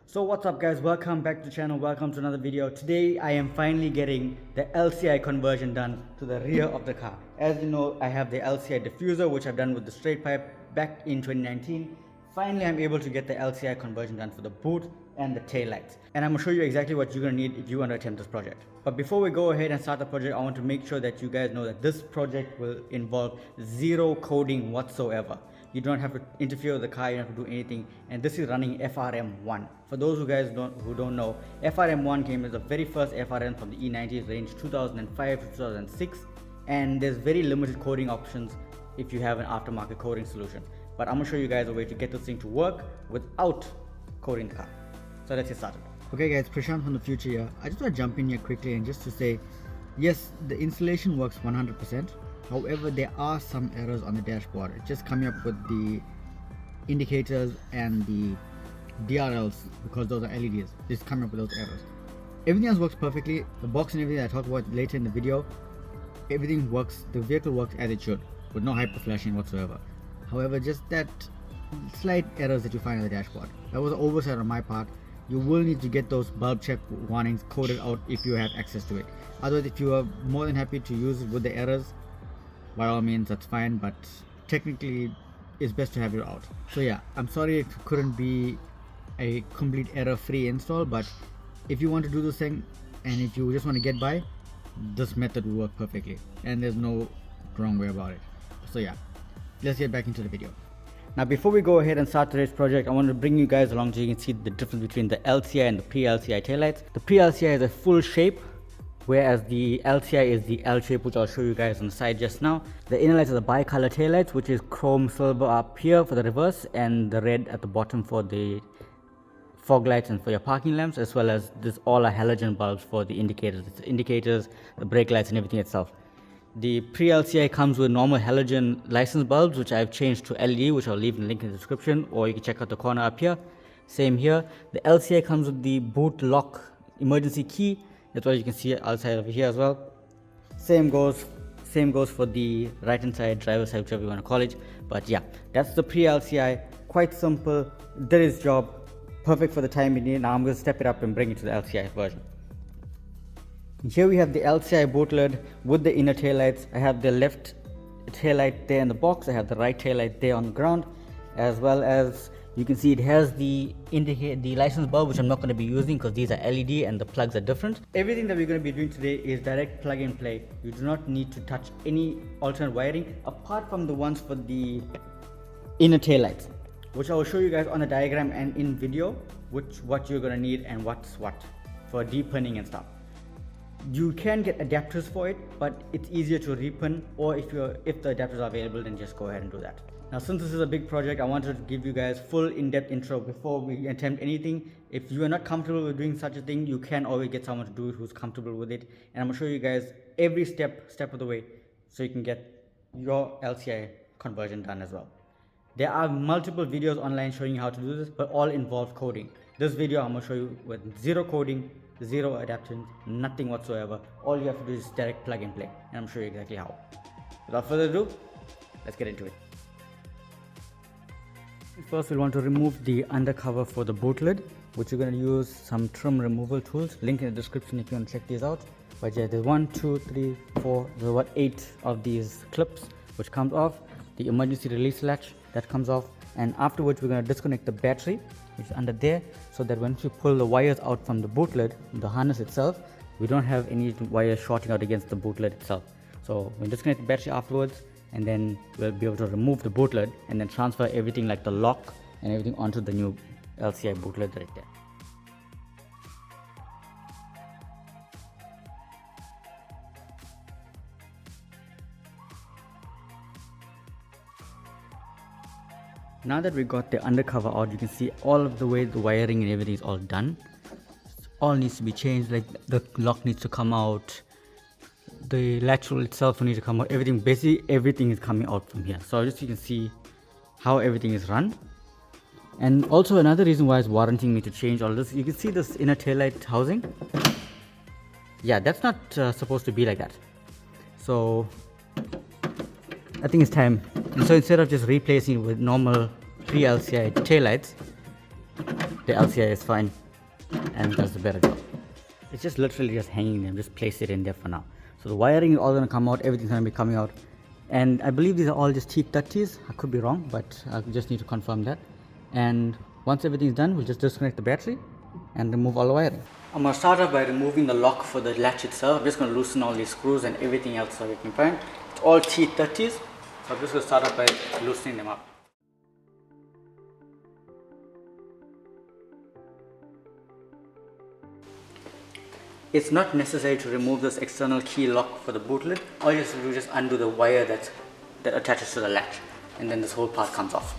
So what's up guys, welcome back to the channel, welcome to another video. Today I am finally getting the LCI conversion done to the rear of the car. As you know, I have the LCI diffuser which I've done with the straight pipe back in 2019. Finally I'm able to get the LCI conversion done for the boot and the tail lights. And I'm going to show you exactly what you're going to need if you want to attempt this project. But before we go ahead and start the project, I want to make sure that you guys know that this project will involve zero coding whatsoever. You don't have to interfere with the car, you don't have to do anything, and this is running FRM1. For those who don't know, FRM1 came as the very first FRM from the E90 range 2005 to 2006, and there's very limited coding options if you have an aftermarket coding solution. But I'm going to show you guys a way to get this thing to work without coding the car. So let's get started. Okay guys, Preshaan from the future here. I just want to jump in here quickly and just to say, yes, the installation works 100%. However, there are some errors on the dashboard. It's just coming up with the indicators and the DRLs because those are LEDs. It's coming up with those errors. Everything else works perfectly. The box and everything I talk about later in the video, everything works. The vehicle works as it should with no hyper flashing whatsoever. However, just that slight errors that you find on the dashboard. That was an oversight on my part. You will need to get those bulb check warnings coded out if you have access to it. Otherwise, if you are more than happy to use it with the errors, by all means that's fine, but technically it's best to have it out. So yeah, I'm sorry it couldn't be a complete error-free install, but if you want to do this thing and if you just want to get by, this method will work perfectly and there's no wrong way about it. So yeah, let's get back into the video. Now before we go ahead and start today's project, I want to bring you guys along so you can see the difference between the LCI and the pre-LCI taillights. The pre-LCI is a full shape, whereas the LCI is the L shape, which I'll show you guys on the side just now. The inner lights are the bi-color taillights, which is chrome silver up here for the reverse and the red at the bottom for the fog lights and for your parking lamps, as well as this all are halogen bulbs for the indicators. It's the indicators, the brake lights and everything itself. The pre-LCI comes with normal halogen license bulbs, which I've changed to LED, which I'll leave in the link in the description, or you can check out the corner up here. Same here. The LCI comes with the boot lock emergency key. That's what you can see outside over here as well. Same goes for the right hand side, driver side, whichever you want to call it. But yeah, that's the pre-LCI. Quite simple, did its job, perfect for the time being. Now I'm going to step it up and bring it to the LCI version. Here we have the LCI boot lid with the inner taillights. I have the left taillight there in the box. I have the right taillight there on the ground, as well as you can see it has the license bulb, which I'm not going to be using because these are LED and the plugs are different. Everything that we're going to be doing today is direct plug and play. You do not need to touch any alternate wiring apart from the ones for the inner taillights, which I will show you guys on the diagram and in video, what you're going to need and what's what for depinning and stuff. You can get adapters for it, but it's easier to repin, or if the adapters are available, then just go ahead and do that. Now, since this is a big project, I wanted to give you guys full in-depth intro before we attempt anything. If you are not comfortable with doing such a thing, you can always get someone to do it who's comfortable with it. And I'm going to show you guys every step of the way so you can get your LCI conversion done as well. There are multiple videos online showing you how to do this, but all involve coding. This video I'm going to show you with zero coding, zero adaptations, nothing whatsoever. All you have to do is direct plug and play, and I'm going to show you exactly how. Without further ado, let's get into it. First, we'll want to remove the undercover for the boot lid, which you're going to use some trim removal tools. Link in the description if you want to check these out. But yeah, there's 1, 2, 3, 4, there's about 8 of these clips which comes off. The emergency release latch that comes off, and afterwards we're going to disconnect the battery, which is under there, so that once you pull the wires out from the boot lid, the harness itself, we don't have any wires shorting out against the boot lid itself. So we'll disconnect the battery afterwards, and then we'll be able to remove the boot lid and then transfer everything like the lock and everything onto the new LCI boot lid right there. Now that we got the undercover out, you can see all of the way the wiring and everything is all done. All needs to be changed, like the lock needs to come out, the lateral itself will need to come out, everything, basically everything is coming out from here. So just you can see how everything is run. And also another reason why it's warranting me to change all this, you can see this inner taillight housing. Yeah, that's not supposed to be like that. So I think it's time. And so instead of just replacing it with normal pre-LCI taillights, the LCI is fine and does a better job. It's just literally just hanging them, just place it in there for now. So the wiring is all going to come out, everything's going to be coming out. And I believe these are all just T30s, I could be wrong, but I just need to confirm that. And once everything's done, we'll just disconnect the battery and remove all the wiring. I'm going to start off by removing the lock for the latch itself. I'm just going to loosen all these screws and everything else so we can find. It's all T30s, so I'm just going to start off by loosening them up. It's not necessary to remove this external key lock for the boot lid. All you have to do is just undo the wire that attaches to the latch, and then this whole part comes off.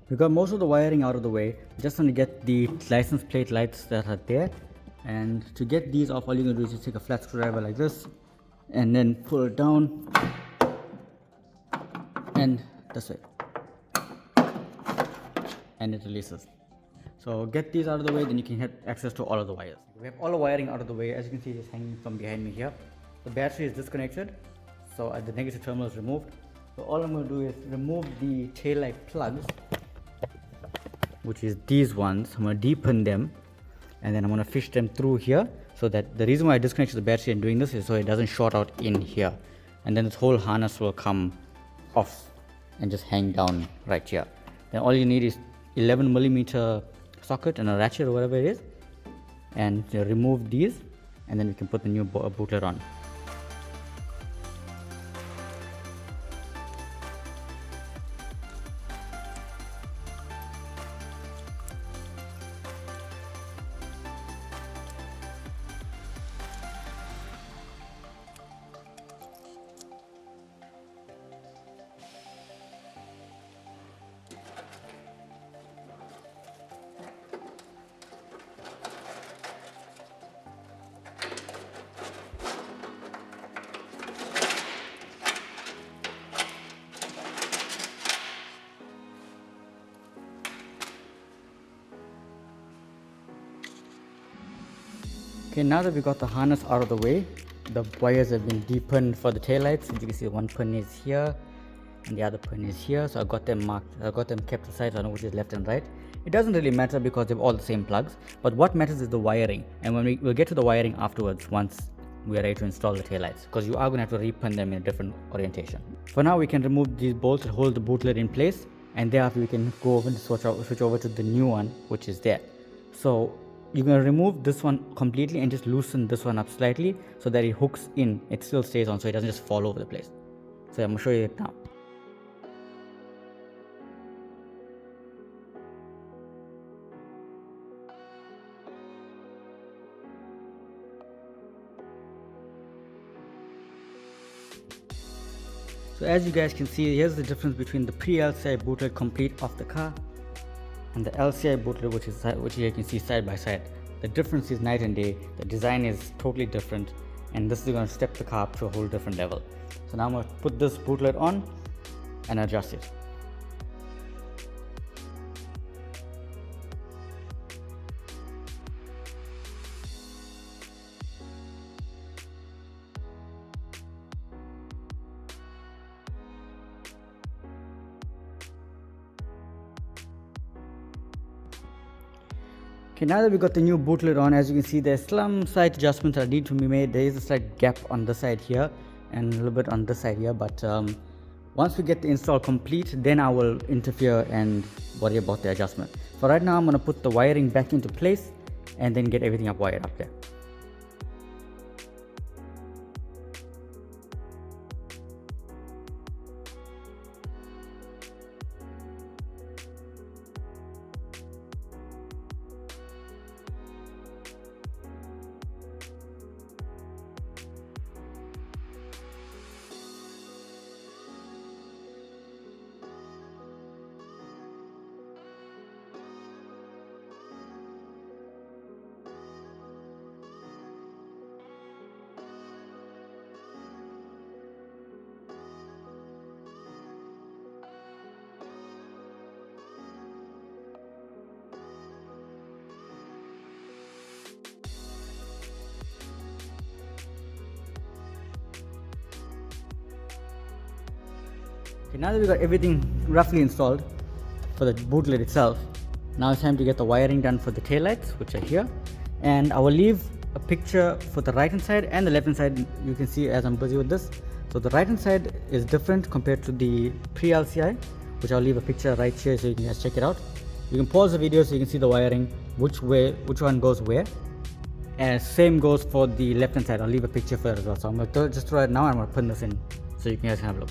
We got most of the wiring out of the way. Just want to get the license plate lights that are there, and to get these off, all you're going to do is just take a flat screwdriver like this and then pull it down and this way, and it releases. So get these out of the way, then you can have access to all of the wires. We have all the wiring out of the way. As you can see, it's hanging from behind me here. The battery is disconnected, so the negative terminal is removed. So all I'm going to do is remove the tail light plugs, which is these ones. I'm going to deepen them, and then I'm going to fish them through here, so that the reason why I disconnected the battery and doing this is so it doesn't short out in here, and then this whole harness will come off and just hang down right here. Then all you need is 11mm socket and a ratchet or whatever it is, and remove these, and then we can put the new bootlet on. Okay, now that we got the harness out of the way, the wires have been deepened for the taillights. As you can see, one pin is here and the other pin is here. So I got them marked, I got them kept aside, so I know which is left and right. It doesn't really matter because they're all the same plugs, but what matters is the wiring. And when we'll get to the wiring afterwards once we are ready to install the taillights, because you are going to have to repin them in a different orientation. For now, we can remove these bolts that hold the bootlet in place, and thereafter we can go over and switch over to the new one, which is there. So you're going to remove this one completely and just loosen this one up slightly so that it hooks in. It still stays on, so it doesn't just fall over the place. So I'm going to show you it now. So as you guys can see, here's the difference between the pre-LCI bootlet complete of the car and the LCI bootlet, which you can see side by side. The difference is night and day. The design is totally different, and this is going to step the car up to a whole different level. So now I'm going to put this bootlet on and adjust it. Okay, now that we got the new bootlet on, as you can see, there's some slight adjustments that need to be made. There is a slight gap on this side here and a little bit on this side here, but once we get the install complete, then I will interfere and worry about the adjustment. For right now, I'm going to put the wiring back into place and then get everything up wired up there. Okay, now that we got everything roughly installed for the boot lid itself, now it's time to get the wiring done for the taillights, which are here. And I will leave a picture for the right hand side and the left hand side. You can see as I'm busy with this. So the right hand side is different compared to the pre-LCI, which I'll leave a picture right here so you can guys check it out. You can pause the video so you can see the wiring, which one goes where. And same goes for the left hand side. I'll leave a picture for it as well. So I'm going to just throw it now and I'm going to put this in so you can guys have a look.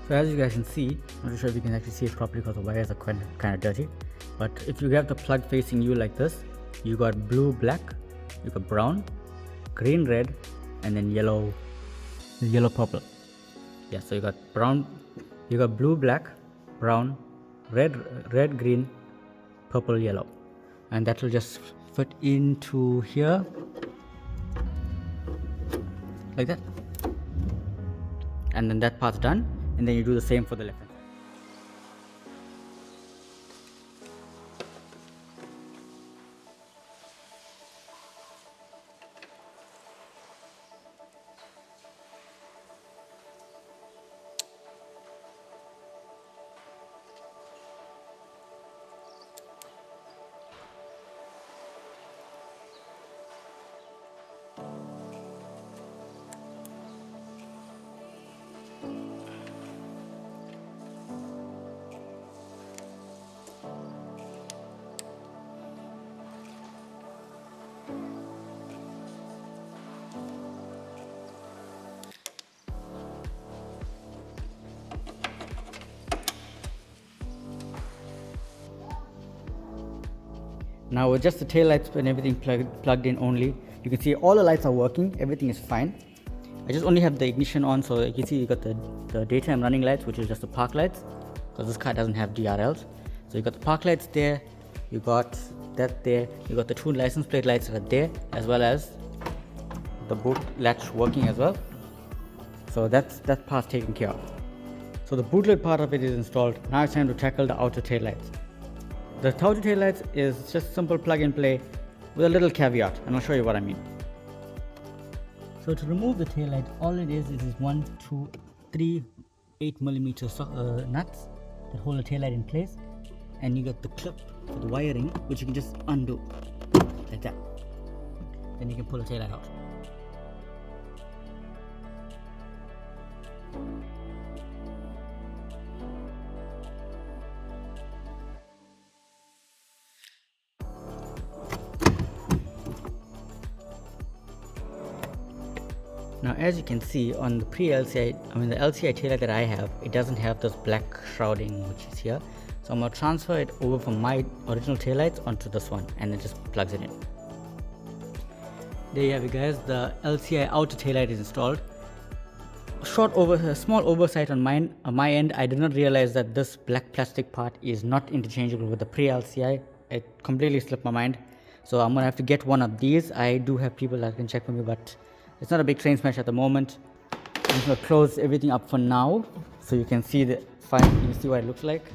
So as you guys can see, I'm not sure if you can actually see it properly because the wires are kind of dirty. But if you have the plug facing you like this, you got blue, black, you got brown, green, red, and then yellow, purple. Yeah, so you got brown, you got blue, black, brown, red, green, purple, yellow, and that will just fit into here like that. And then that part's done, and then you do the same for the left hand. Now with just the tail lights and everything plugged in only, you can see all the lights are working, everything is fine. I just only have the ignition on, so you can see you got the daytime running lights, which is just the park lights, because this car doesn't have DRLs. So you got the park lights there, you got that there, you got the two license plate lights that are there, as well as the boot latch working as well. So that part's taken care of. So the boot lid part of it is installed. Now it's time to tackle the outer tail lights. The outer tail lights is just simple plug and play with a little caveat, and I'll show you what I mean. So to remove the tail light, all it is 1, 2, 3 8mm nuts that hold the tail light in place, and you got the clip for the wiring, which you can just undo like that. Then you can pull the tail light out. Now as you can see on the the LCI taillight that I have, it doesn't have this black shrouding which is here. So I'm going to transfer it over from my original taillights onto this one, and it just plugs it in. There you have it guys, the LCI outer taillight is installed. A small oversight on my end. I did not realize that this black plastic part is not interchangeable with the pre-LCI. It completely slipped my mind. So I'm going to have to get one of these. I do have people that can check for me, but it's not a big train smash at the moment. I'm just going to close everything up for now so you can see what it looks like.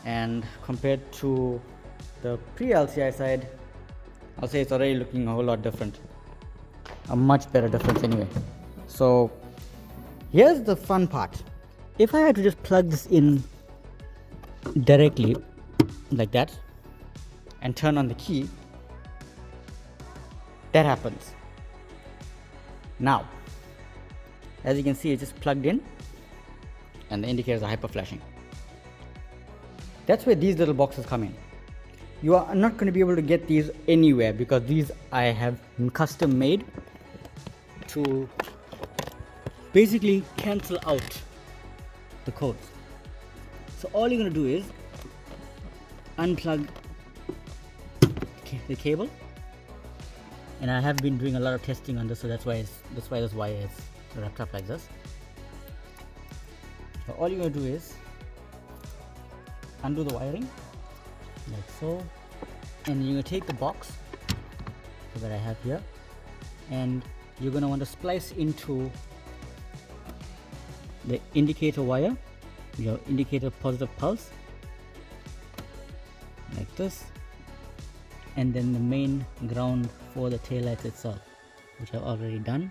And compared to the pre-LCI side, I'll say it's already looking a whole lot different. A much better difference anyway. So here's the fun part. If I had to just plug this in directly like that and turn on the key, that happens. Now, as you can see, it's just plugged in and the indicators are hyper flashing. That's where these little boxes come in. You are not going to be able to get these anywhere because these I have custom made to basically cancel out the codes. So all you're going to do is unplug the cable, and I have been doing a lot of testing on this, so that's why this wire is wrapped up like this. So all you're going to do is undo the wiring like so, and you're going to take the box that I have here, and you're going to want to splice into the indicator wire, your indicator positive pulse like this, and then the main ground for the taillights itself, which I've already done.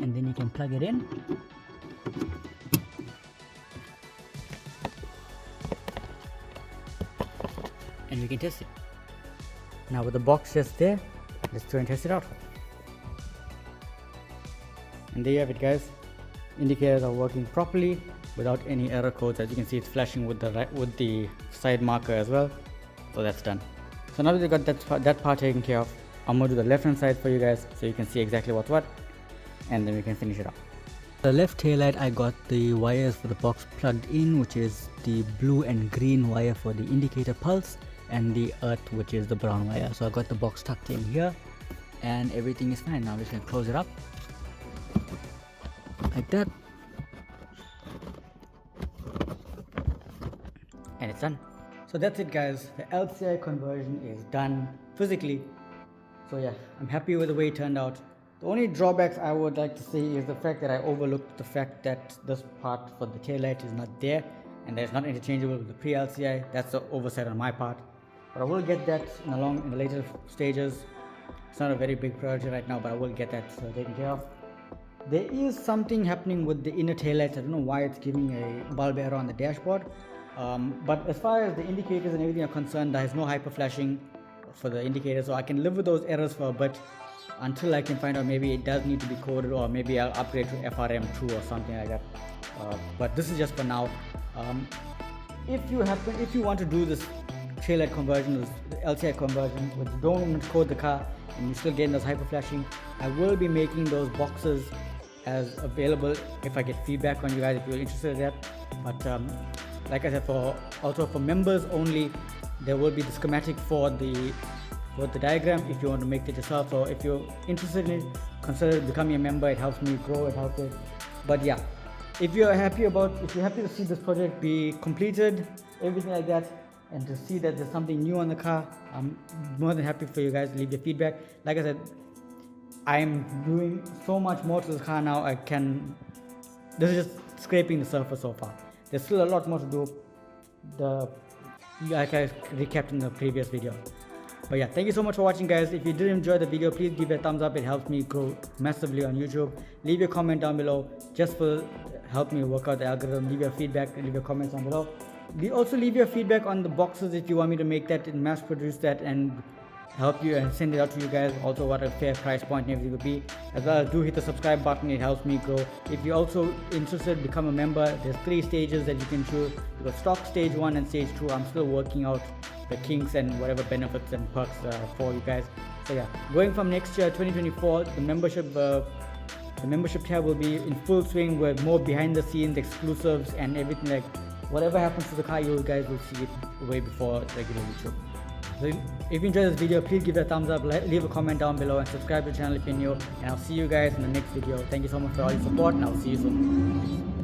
and then you can plug it in. And we can test it. Now with the box just there, let's go and test it out. And there you have it, guys. Indicators are working properly without any error codes. As you can see, it's flashing with the side marker as well. So that's done. So now that we got that part taken care of, I'm going to do the left hand side for you guys so you can see exactly what's what, and then we can finish it up. The left taillight, I got the wires for the box plugged in, which is the blue and green wire for the indicator pulse, and the earth, which is the brown wire. So I got the box tucked in here and everything is fine. Now I'm just going to close it up like that, and it's done. So that's it, guys. The LCI conversion is done physically. So yeah, I'm happy with the way it turned out. The only drawbacks I would like to say is the fact that I overlooked the fact that this part for the taillight is not there, and that it's not interchangeable with the pre-LCI. That's the oversight on my part, but I will get that in the later stages. It's not a very big priority right now, but I will get that taken care of. There is something happening with the inner taillights. I don't know why it's giving a bulb error on the dashboard. But as far as the indicators and everything are concerned, there is no hyper flashing for the indicators, so I can live with those errors for a bit until I can find out maybe it does need to be coded, or maybe I'll upgrade to FRM2 or something like that. But this is just for now. If you want to do this taillight conversion, this LCI conversion, but you don't want to code the car and you still getting those hyper flashing, I will be making those boxes as available if I get feedback on you guys, if you're interested in that. But like I said, also for members only, there will be the schematic for the diagram if you want to make it yourself. So if you're interested in it, consider becoming a member. It helps me grow, it helps it. But yeah, if you're happy to see this project be completed, everything like that, and to see that there's something new on the car, I'm more than happy for you guys to leave your feedback. Like I said, I'm doing so much more to the car now. This is just scraping the surface so far. There's still a lot more to do, like I recapped in the previous video. But yeah, thank you so much for watching, guys. If you did enjoy the video, please give it a thumbs up. It helps me grow massively on YouTube. Leave your comment down below just for help me work out the algorithm. Leave your feedback, leave your comments down below. Also leave your feedback on the boxes if you want me to make that and mass produce that and help you and send it out to you guys. Also what a fair price point and everything would be. As well, do hit the subscribe button, it helps me grow. If you're also interested, become a member. There's 3 stages that you can choose. You got stock, stage 1 and stage 2. I'm still working out the kinks and whatever benefits and perks for you guys. So yeah, going from next year 2024, the membership tab will be in full swing with more behind the scenes exclusives and everything. Like whatever happens to the car, you guys will see it way before regular YouTube. So if you enjoyed this video, please give it a thumbs up, leave a comment down below, and subscribe to the channel if you're new. And I'll see you guys in the next video. Thank you so much for all your support, and I'll see you soon.